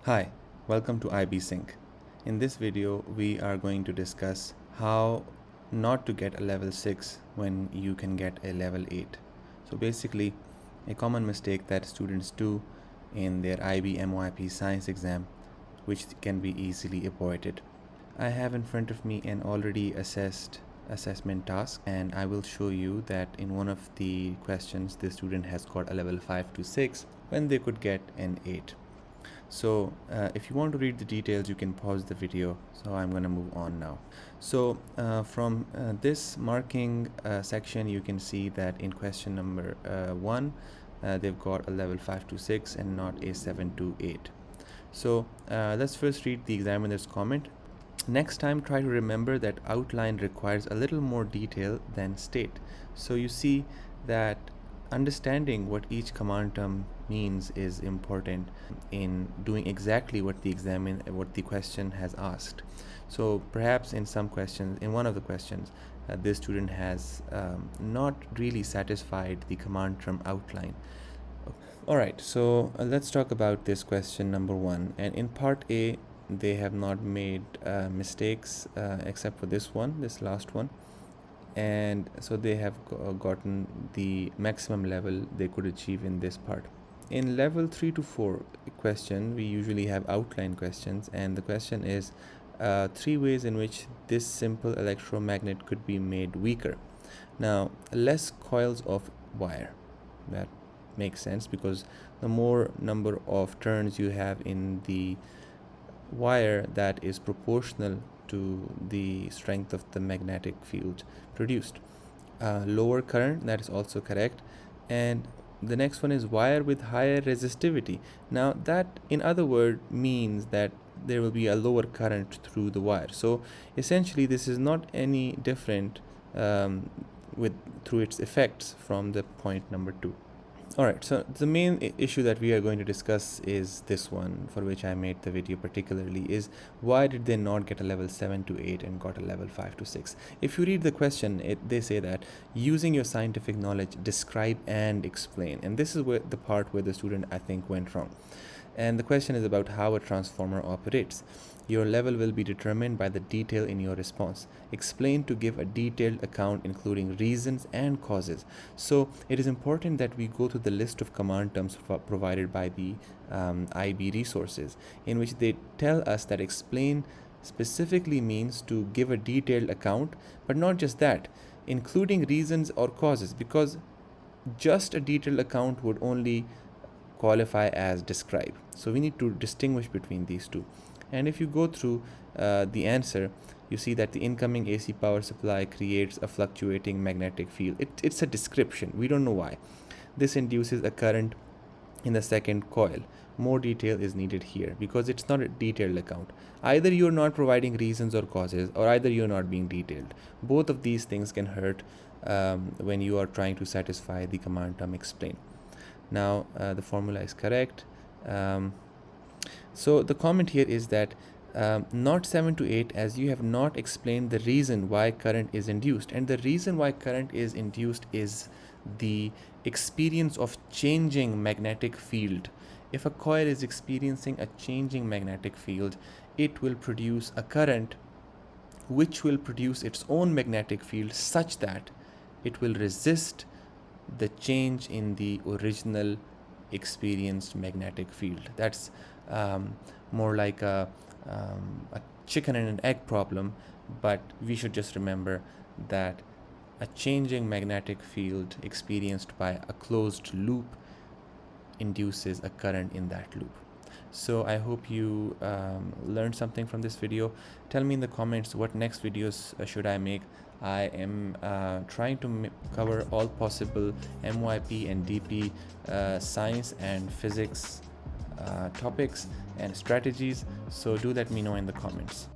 Hi, welcome to IB Sync. In this video, we are going to discuss how not to get a level 6 when you can get a level 8. So basically, a common mistake that students do in their IB MYP Science exam, which can be easily avoided. I have in front of me an already assessed assessment task, and I will show you that in one of the questions the student has got a level 5 to 6 when they could get an 8. So if you want to read the details, you can pause the video. So I'm going to move on now. So from this marking section, you can see that in question number 1, they've got a level 5 to 6 and not a 7 to 8. So let's first read the examiner's comment. Next time, try to remember that outline requires a little more detail than state. So you see that understanding what each command term means is important in doing exactly what the question has asked. So perhaps in some questions, in one of the questions, this student has not really satisfied the command term outline. Alright, so let's talk about this question number 1. And in part A, they have not made mistakes except for this last one, and so they have gotten the maximum level they could achieve in this part. In level 3 to 4 question, we usually have outline questions, and the question is 3 ways in which this simple electromagnet could be made weaker. Now, less coils of wire. That makes sense because the more number of turns you have in the wire, that is proportional to the strength of the magnetic field produced. Lower current, that is also correct. And the next one is wire with higher resistivity. Now that in other words means that there will be a lower current through the wire. So essentially this is not any different through its effects from the point number 2. Alright, so the main issue that we are going to discuss is this one, for which I made the video particularly, is why did they not get a level 7 to 8 and got a level 5 to 6? If you read the question, they say that using your scientific knowledge, describe and explain. And this is the part where the student, I think, went wrong. And the question is about how a transformer operates. Your level will be determined by the detail in your response. Explain to give a detailed account including reasons and causes. So it is important that we go to the list of command terms provided by the IB resources, in which they tell us that explain specifically means to give a detailed account, but not just that, including reasons or causes, because just a detailed account would only qualify as describe. So we need to distinguish between these two. And if you go through the answer, you see that the incoming AC power supply creates a fluctuating magnetic field. It's a description. We don't know why. This induces a current in the second coil. More detail is needed here because it's not a detailed account. Either you're not providing reasons or causes, or either you're not being detailed. Both of these things can hurt when you are trying to satisfy the command term explain. Now the formula is correct. So the comment here is that not 7 to 8, as you have not explained the reason why current is induced. And the reason why current is induced is the experience of changing magnetic field. If a coil is experiencing a changing magnetic field, it will produce a current which will produce its own magnetic field such that it will resist the change in the original experienced magnetic field. That's more like a chicken and an egg problem, but we should just remember that a changing magnetic field experienced by a closed loop induces a current in that loop. So I hope you learned something from this video. Tell me in the comments what next videos should I make. I am trying to cover all possible MYP and DP science and physics topics and strategies, so do let me know in the comments.